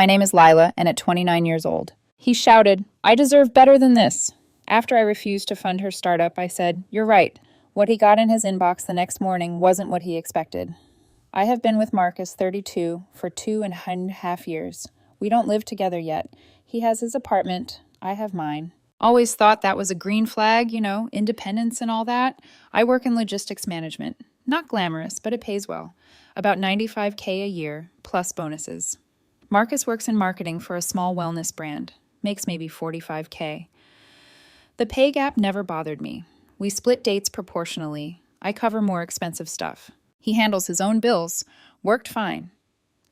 My name is Lila, and at 29 years old. He shouted, I deserve better than this. After I refused to fund her startup, I said, You're right. What he got in his inbox the next morning wasn't what he expected. I have been with Marcus, 32, for 2.5 years. We don't live together yet. He has his apartment. I have mine. Always thought that was a green flag, independence and all that. I work in logistics management. Not glamorous, but it pays well. About $95K a year, plus bonuses. Marcus works in marketing for a small wellness brand. Makes maybe $45K. The pay gap never bothered me. We split dates proportionally. I cover more expensive stuff. He handles his own bills. Worked fine.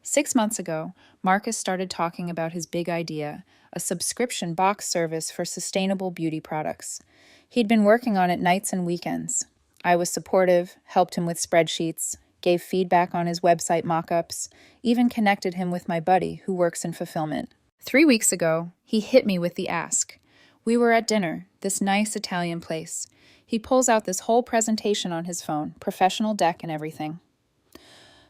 6 months ago, Marcus started talking about his big idea, a subscription box service for sustainable beauty products. He'd been working on it nights and weekends. I was supportive, helped him with spreadsheets, gave feedback on his website mock-ups, even connected him with my buddy who works in fulfillment. 3 weeks ago, he hit me with the ask. We were at dinner, this nice Italian place. He pulls out this whole presentation on his phone, professional deck and everything.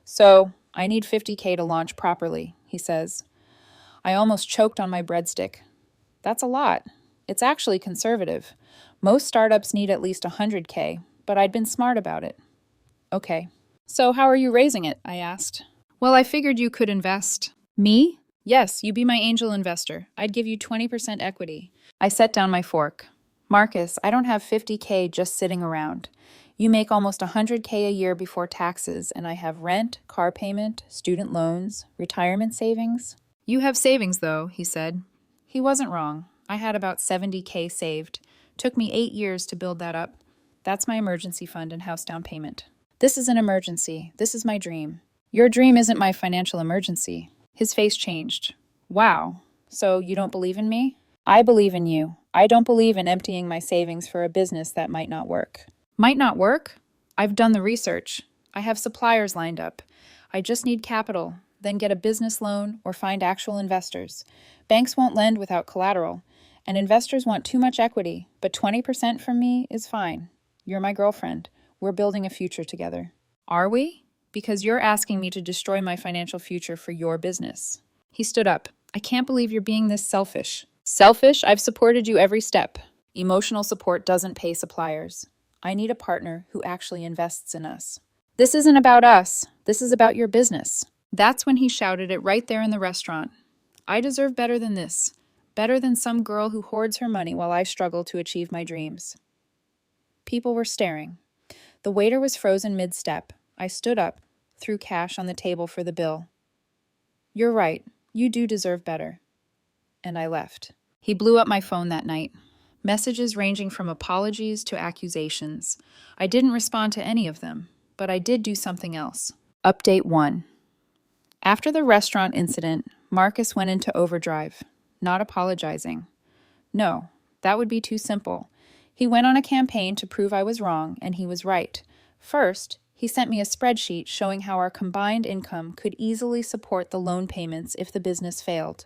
So, I need $50K to launch properly, he says. I almost choked on my breadstick. That's a lot. It's actually conservative. Most startups need at least $100K, but I'd been smart about it. Okay. So how are you raising it? I asked. Well, I figured you could invest. Me? Yes, you be my angel investor. I'd give you 20% equity. I set down my fork. Marcus, I don't have $50K just sitting around. You make almost $100K a year before taxes, and I have rent, car payment, student loans, retirement savings. You have savings, though, he said. He wasn't wrong. I had about $70K saved. Took me 8 years to build that up. That's my emergency fund and house down payment. This is an emergency. This is my dream. Your dream isn't my financial emergency. His face changed. Wow. So you don't believe in me? I believe in you. I don't believe in emptying my savings for a business that might not work. Might not work? I've done the research. I have suppliers lined up. I just need capital, then get a business loan or find actual investors. Banks won't lend without collateral, and investors want too much equity, but 20% from me is fine. You're my girlfriend. We're building a future together. Are we? Because you're asking me to destroy my financial future for your business. He stood up. I can't believe you're being this selfish. Selfish? I've supported you every step. Emotional support doesn't pay suppliers. I need a partner who actually invests in us. This isn't about us. This is about your business. That's when he shouted it right there in the restaurant. I deserve better than this. Better than some girl who hoards her money while I struggle to achieve my dreams. People were staring. The waiter was frozen mid-step. I stood up, threw cash on the table for the bill. You're right. You do deserve better. And I left. He blew up my phone that night. Messages ranging from apologies to accusations. I didn't respond to any of them, but I did do something else. Update 1. After the restaurant incident, Marcus went into overdrive, not apologizing. No, that would be too simple. He went on a campaign to prove I was wrong, and he was right. First, he sent me a spreadsheet showing how our combined income could easily support the loan payments if the business failed.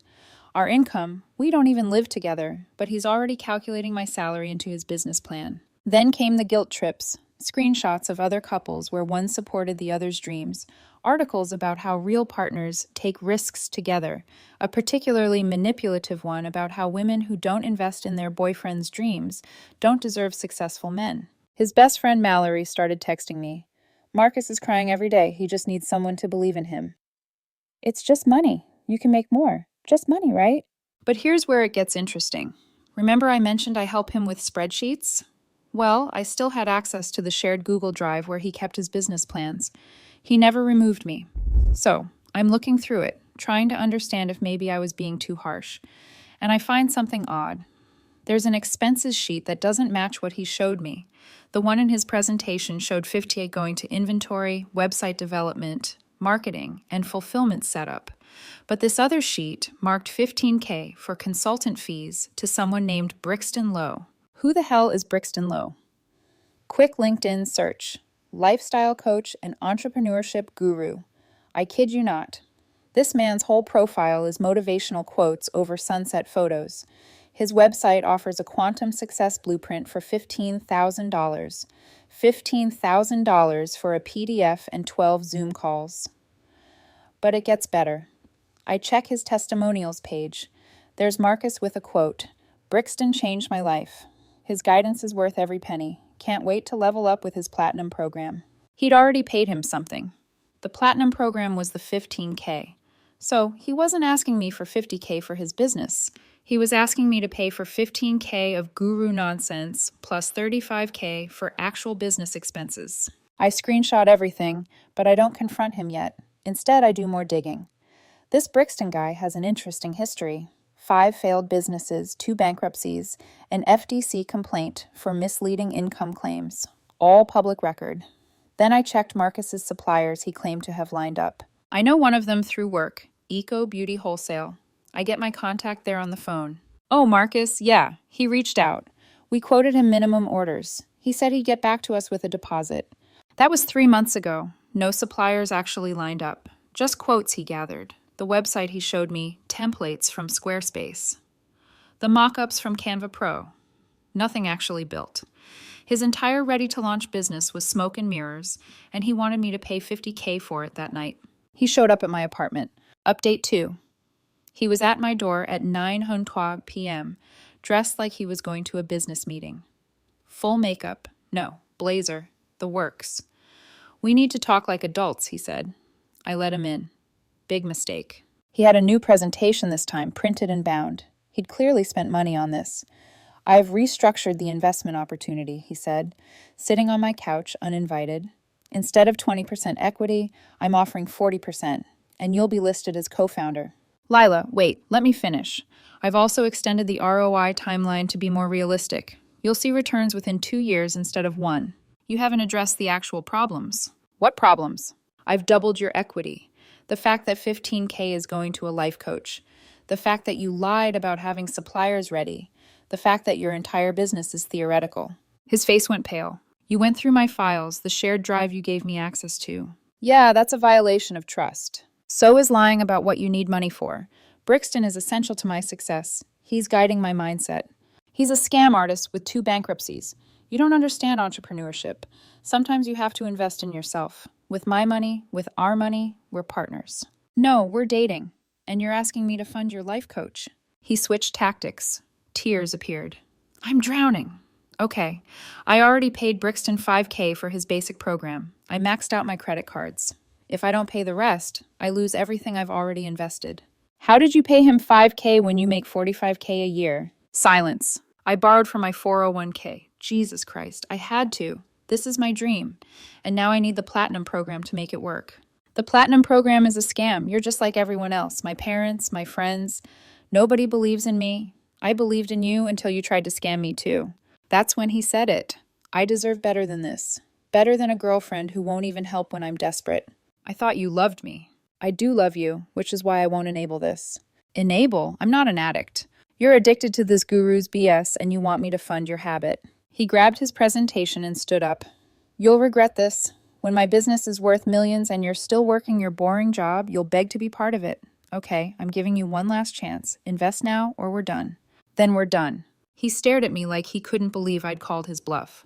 Our income, we don't even live together, but he's already calculating my salary into his business plan. Then came the guilt trips, screenshots of other couples where one supported the other's dreams, articles about how real partners take risks together, a particularly manipulative one about how women who don't invest in their boyfriend's dreams don't deserve successful men. His best friend Mallory started texting me. Marcus is crying every day. He just needs someone to believe in him. It's just money. You can make more. Just money, right? But here's where it gets interesting. Remember I mentioned I help him with spreadsheets? Well, I still had access to the shared Google Drive where he kept his business plans. He never removed me. So, I'm looking through it, trying to understand if maybe I was being too harsh. And I find something odd. There's an expenses sheet that doesn't match what he showed me. The one in his presentation showed $50K going to inventory, website development, marketing, and fulfillment setup. But this other sheet marked $15K for consultant fees to someone named Brixton Lowe. Who the hell is Brixton Lowe? Quick LinkedIn search. Lifestyle coach and entrepreneurship guru. I kid you not. This man's whole profile is motivational quotes over sunset photos. His website offers a quantum success blueprint for $15,000. $15,000 for a PDF and 12 Zoom calls. But it gets better. I check his testimonials page. There's Marcus with a quote, "Brixton changed my life. His guidance is worth every penny. Can't wait to level up with his platinum program." He'd already paid him something. The platinum program was the 15K. So he wasn't asking me for 50K for his business. He was asking me to pay for 15K of guru nonsense plus 35K for actual business expenses. I screenshot everything, but I don't confront him yet. Instead, I do more digging. This Brixton guy has an interesting history. 5 failed businesses, 2 bankruptcies, an FDC complaint for misleading income claims. All public record. Then I checked Marcus's suppliers he claimed to have lined up. I know one of them through work, Eco Beauty Wholesale. I get my contact there on the phone. "Oh, Marcus, yeah, he reached out. We quoted him minimum orders. He said he'd get back to us with a deposit." That was 3 months ago. No suppliers actually lined up. Just quotes he gathered. The website he showed me, templates from Squarespace. The mock-ups from Canva Pro. Nothing actually built. His entire ready-to-launch business was smoke and mirrors, and he wanted me to pay 50K for it that night. He showed up at my apartment. Update 2. He was at my door at 9:00 p.m., dressed like he was going to a business meeting. Full makeup. No, blazer. The works. "We need to talk like adults," he said. I let him in. Big mistake. He had a new presentation this time, printed and bound. He'd clearly spent money on this. "I've restructured the investment opportunity," he said, sitting on my couch, uninvited. "Instead of 20% equity, I'm offering 40%, and you'll be listed as co-founder." Lila, wait, let me finish. "I've also extended the ROI timeline to be more realistic. You'll see returns within 2 years instead of 1. You haven't addressed the actual problems." "What problems?" "I've doubled your equity. The fact that 15K is going to a life coach. The fact that you lied about having suppliers ready. The fact that your entire business is theoretical." His face went pale. "You went through my files, the shared drive you gave me access to." "Yeah, that's a violation of trust. So is lying about what you need money for. Brixton is essential to my success. He's guiding my mindset. He's a scam artist with 2 bankruptcies. You don't understand entrepreneurship. Sometimes you have to invest in yourself. With my money, with our money, we're partners." "No, we're dating. And you're asking me to fund your life coach." He switched tactics. Tears appeared. "I'm drowning." "Okay. I already paid Brixton 5K for his basic program. I maxed out my credit cards. If I don't pay the rest, I lose everything I've already invested." "How did you pay him 5K when you make 45K a year?" Silence. "I borrowed from my 401K. Jesus Christ, I had to. This is my dream. And now I need the platinum program to make it work." "The platinum program is a scam. You're just like everyone else. My parents, my friends. Nobody believes in me. I believed in you until you tried to scam me too." That's when he said it. "I deserve better than this. Better than a girlfriend who won't even help when I'm desperate." "I thought you loved me." "I do love you, which is why I won't enable this." "Enable? I'm not an addict. You're addicted to this guru's BS and you want me to fund your habit." He grabbed his presentation and stood up. "You'll regret this. When my business is worth millions and you're still working your boring job, you'll beg to be part of it. Okay, I'm giving you one last chance. Invest now or we're done." "Then we're done." He stared at me like he couldn't believe I'd called his bluff.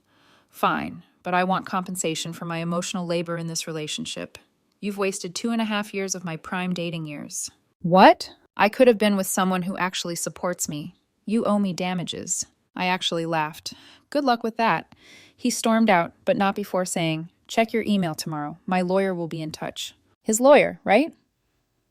"Fine, but I want compensation for my emotional labor in this relationship. You've wasted 2.5 years of my prime dating years." "What?" "I could have been with someone who actually supports me. You owe me damages." I actually laughed. "Good luck with that." He stormed out, but not before saying, "Check your email tomorrow. My lawyer will be in touch." His lawyer, right?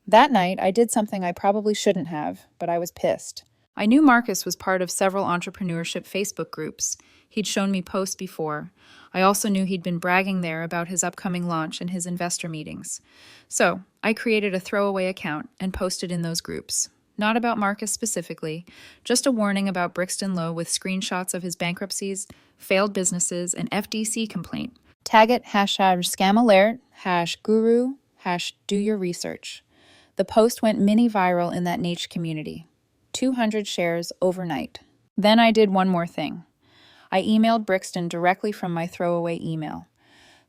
That night, I did something I probably shouldn't have, but I was pissed. I knew Marcus was part of several entrepreneurship Facebook groups. He'd shown me posts before. I also knew he'd been bragging there about his upcoming launch and his investor meetings. So, I created a throwaway account and posted in those groups. Not about Marcus specifically, just a warning about Brixton Lowe with screenshots of his bankruptcies, failed businesses, and FDC complaint. Tag it #scamalert, #guru, #do your research. The post went mini viral in that niche community. 200 shares overnight. Then I did one more thing. I emailed Brixton directly from my throwaway email.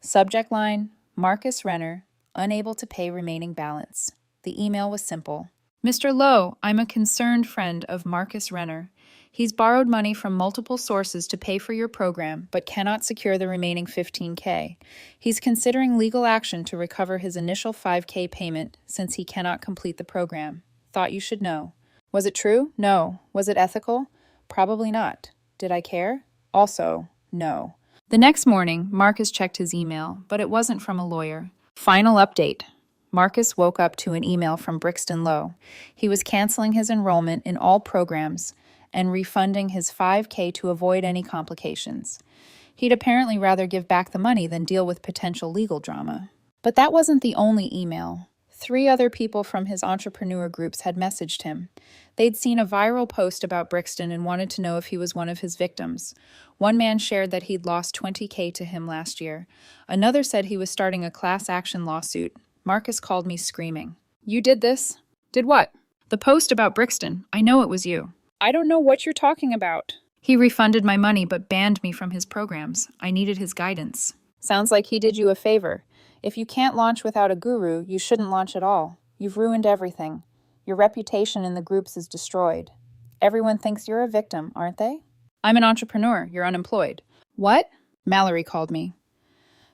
Subject line, Marcus Renner, unable to pay remaining balance. The email was simple. Mr. Lowe, I'm a concerned friend of Marcus Renner. He's borrowed money from multiple sources to pay for your program, but cannot secure the remaining 15K. He's considering legal action to recover his initial 5K payment since he cannot complete the program. Thought you should know. Was it true? No. Was it ethical? Probably not. Did I care? Also, no. The next morning, Marcus checked his email, but it wasn't from a lawyer. Final update. Marcus woke up to an email from Brixton Lowe. He was canceling his enrollment in all programs and refunding his 5K to avoid any complications. He'd apparently rather give back the money than deal with potential legal drama. But that wasn't the only email. 3 other people from his entrepreneur groups had messaged him. They'd seen a viral post about Brixton and wanted to know if he was one of his victims. One man shared that he'd lost 20K to him last year. Another said he was starting a class action lawsuit. Marcus called me screaming. You did this? Did what? The post about Brixton. I know it was you. I don't know what you're talking about. He refunded my money but banned me from his programs. I needed his guidance. Sounds like he did you a favor. If you can't launch without a guru, you shouldn't launch at all. You've ruined everything. Your reputation in the groups is destroyed. Everyone thinks you're a victim, aren't they? I'm an entrepreneur. You're unemployed. What? Mallory called me.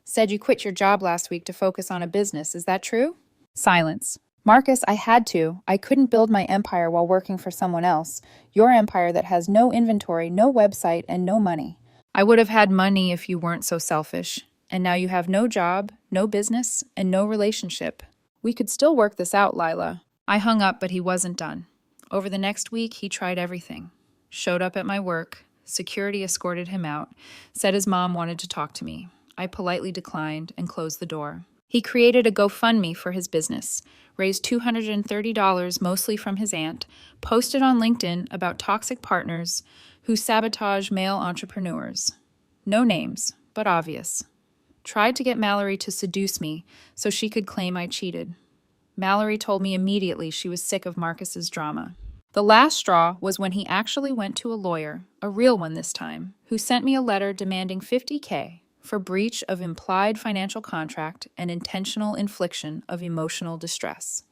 Said you quit your job last week to focus on a business. Is that true? Silence. Marcus, I had to. I couldn't build my empire while working for someone else. Your empire that has no inventory, no website, and no money. I would have had money if you weren't so selfish. And now you have no job, no business, and no relationship. We could still work this out, Lila. I hung up, but he wasn't done. Over the next week, he tried everything. Showed up at my work. Security escorted him out. Said his mom wanted to talk to me. I politely declined and closed the door. He created a GoFundMe for his business, raised $230 mostly from his aunt, posted on LinkedIn about toxic partners who sabotage male entrepreneurs. No names, but obvious. Tried to get Mallory to seduce me so she could claim I cheated. Mallory told me immediately she was sick of Marcus's drama. The last straw was when he actually went to a lawyer, a real one this time, who sent me a letter demanding 50K for breach of implied financial contract and intentional infliction of emotional distress.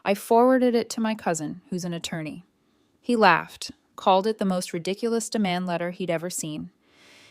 I forwarded it to my cousin, who's an attorney. He laughed, called it the most ridiculous demand letter he'd ever seen.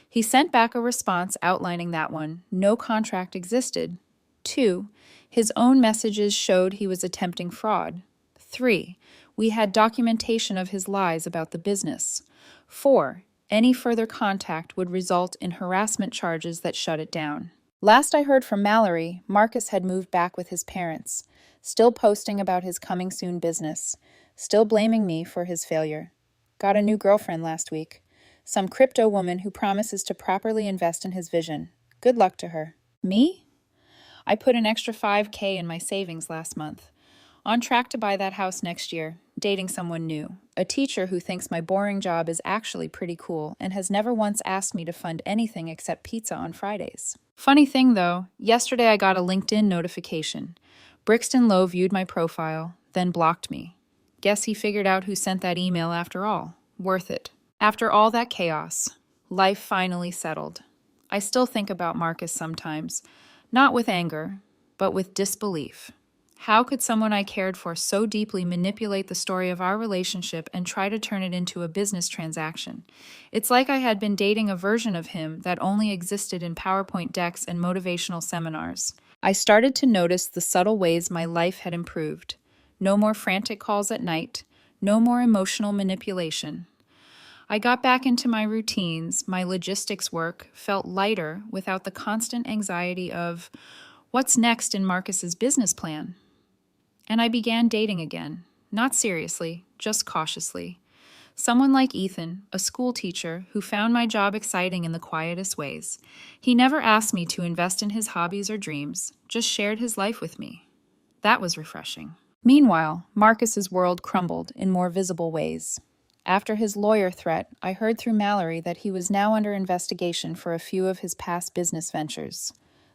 He sent back a response outlining that 1, no contract existed. 2, his own messages showed he was attempting fraud. 3, we had documentation of his lies about the business. 4, any further contact would result in harassment charges that shut it down. Last I heard from Mallory, Marcus had moved back with his parents, still posting about his coming soon business, still blaming me for his failure. Got a new girlfriend last week. Some crypto woman who promises to properly invest in his vision. Good luck to her. Me? I put an extra 5K in my savings last month. On track to buy that house next year, dating someone new, a teacher who thinks my boring job is actually pretty cool and has never once asked me to fund anything except pizza on Fridays. Funny thing though, yesterday I got a LinkedIn notification. Brixton Lowe viewed my profile, then blocked me. Guess he figured out who sent that email after all. Worth it. After all that chaos, life finally settled. I still think about Marcus sometimes, not with anger, but with disbelief. How could someone I cared for so deeply manipulate the story of our relationship and try to turn it into a business transaction? It's like I had been dating a version of him that only existed in PowerPoint decks and motivational seminars. I started to notice the subtle ways my life had improved. No more frantic calls at night, no more emotional manipulation. I got back into my routines, my logistics work felt lighter without the constant anxiety of, what's next in Marcus's business plan? And I began dating again, not seriously, just cautiously. Someone like Ethan, a school teacher who found my job exciting in the quietest ways. He never asked me to invest in his hobbies or dreams, just shared his life with me. That was refreshing. Meanwhile, Marcus's world crumbled in more visible ways. After his lawyer threat, I heard through Mallory that he was now under investigation for a few of his past business ventures.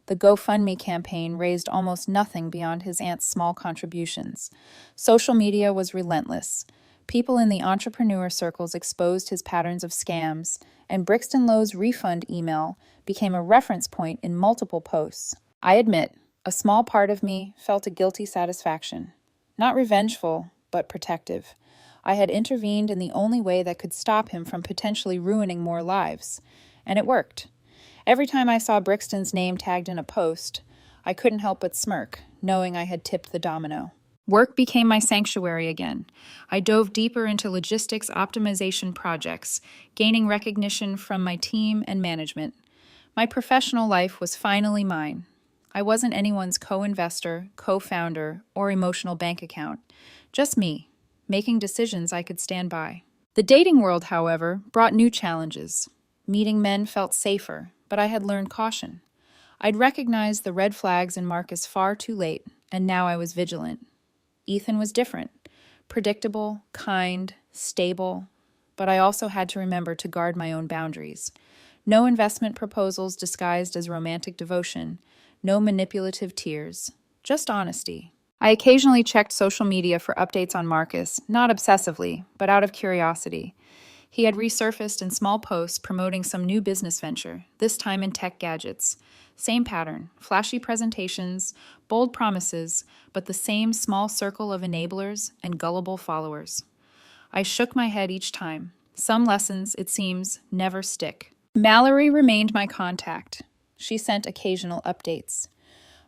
The GoFundMe campaign raised almost nothing beyond his aunt's small contributions. Social media was relentless. People in the entrepreneur circles exposed his patterns of scams, and Brixton Lowe's refund email became a reference point in multiple posts. I admit, a small part of me felt a guilty satisfaction. Not revengeful, but protective. I had intervened in the only way that could stop him from potentially ruining more lives. And it worked. Every time I saw Brixton's name tagged in a post, I couldn't help but smirk, knowing I had tipped the domino. Work became my sanctuary again. I dove deeper into logistics optimization projects, gaining recognition from my team and management. My professional life was finally mine. I wasn't anyone's co-investor, co-founder, or emotional bank account. Just me, making decisions I could stand by. The dating world, however, brought new challenges. Meeting men felt safer, but I had learned caution. I'd recognized the red flags in Marcus far too late, and now I was vigilant. Ethan was different, predictable, kind, stable, but I also had to remember to guard my own boundaries. No investment proposals disguised as romantic devotion, no manipulative tears, just honesty. I occasionally checked social media for updates on Marcus, not obsessively, but out of curiosity. He had resurfaced in small posts promoting some new business venture, this time in tech gadgets. Same pattern, flashy presentations, bold promises, but the same small circle of enablers and gullible followers. I shook my head each time. Some lessons, it seems, never stick. Mallory remained my contact. She sent occasional updates.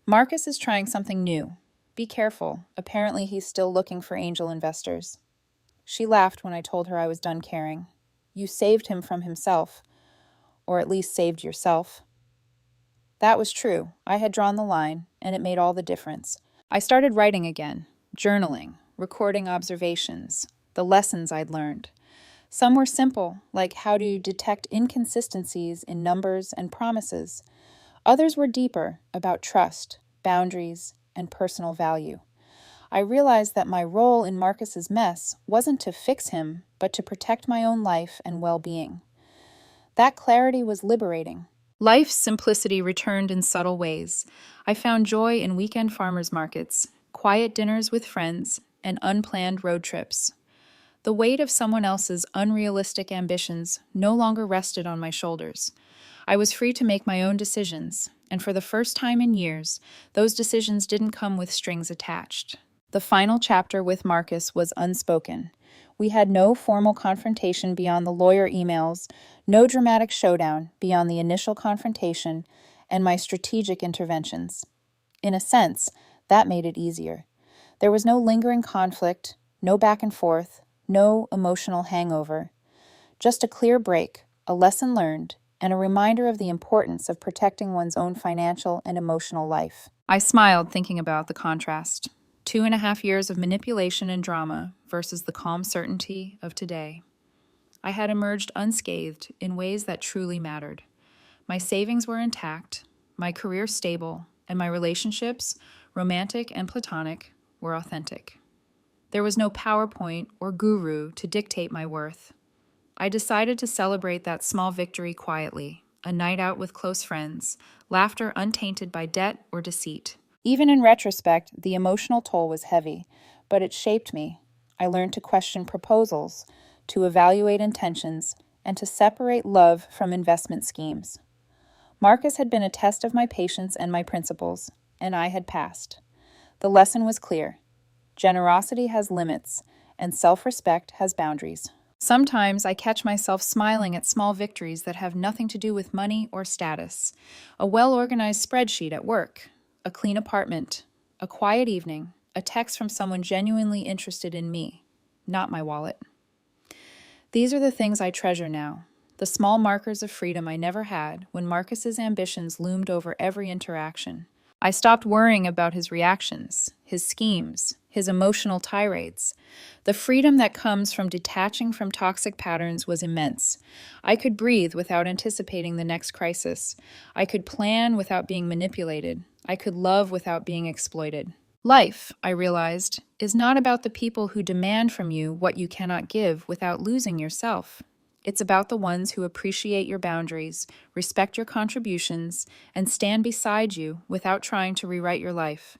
Marcus is trying something new. Be careful. Apparently he's still looking for angel investors. She laughed when I told her I was done caring. You saved him from himself, or at least saved yourself. That was true. I had drawn the line, and it made all the difference. I started writing again, journaling, recording observations, the lessons I'd learned. Some were simple, like how to detect inconsistencies in numbers and promises. Others were deeper, about trust, boundaries, and personal value. I realized that my role in Marcus's mess wasn't to fix him, but to protect my own life and well-being. That clarity was liberating. Life's simplicity returned in subtle ways. I found joy in weekend farmers markets, quiet dinners with friends, and unplanned road trips. The weight of someone else's unrealistic ambitions no longer rested on my shoulders. I was free to make my own decisions, and for the first time in years, those decisions didn't come with strings attached. The final chapter with Marcus was unspoken. We had no formal confrontation beyond the lawyer emails, no dramatic showdown beyond the initial confrontation, and my strategic interventions. In a sense, that made it easier. There was no lingering conflict, no back and forth, no emotional hangover. Just a clear break, a lesson learned, and a reminder of the importance of protecting one's own financial and emotional life. I smiled thinking about the contrast. 2.5 years of manipulation and drama versus the calm certainty of today. I had emerged unscathed in ways that truly mattered. My savings were intact, my career stable, and my relationships, romantic and platonic, were authentic. There was no PowerPoint or guru to dictate my worth. I decided to celebrate that small victory quietly, a night out with close friends, laughter untainted by debt or deceit. Even in retrospect, the emotional toll was heavy, but it shaped me. I learned to question proposals, to evaluate intentions, and to separate love from investment schemes. Marcus had been a test of my patience and my principles, and I had passed. The lesson was clear. Generosity has limits, and self-respect has boundaries. Sometimes I catch myself smiling at small victories that have nothing to do with money or status. A well-organized spreadsheet at work, a clean apartment, a quiet evening, a text from someone genuinely interested in me, not my wallet. These are the things I treasure now, the small markers of freedom I never had when Marcus's ambitions loomed over every interaction. I stopped worrying about his reactions, his schemes, his emotional tirades. The freedom that comes from detaching from toxic patterns was immense. I could breathe without anticipating the next crisis. I could plan without being manipulated. I could love without being exploited. Life, I realized, is not about the people who demand from you what you cannot give without losing yourself. It's about the ones who appreciate your boundaries, respect your contributions, and stand beside you without trying to rewrite your life.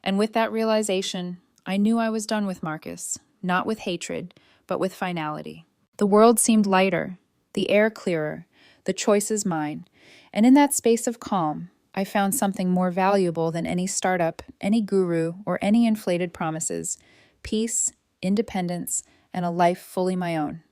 And with that realization, I knew I was done with Marcus, not with hatred, but with finality. The world seemed lighter, the air clearer, the choices mine, and in that space of calm, I found something more valuable than any startup, any guru, or any inflated promises: peace independence, and a life fully my own.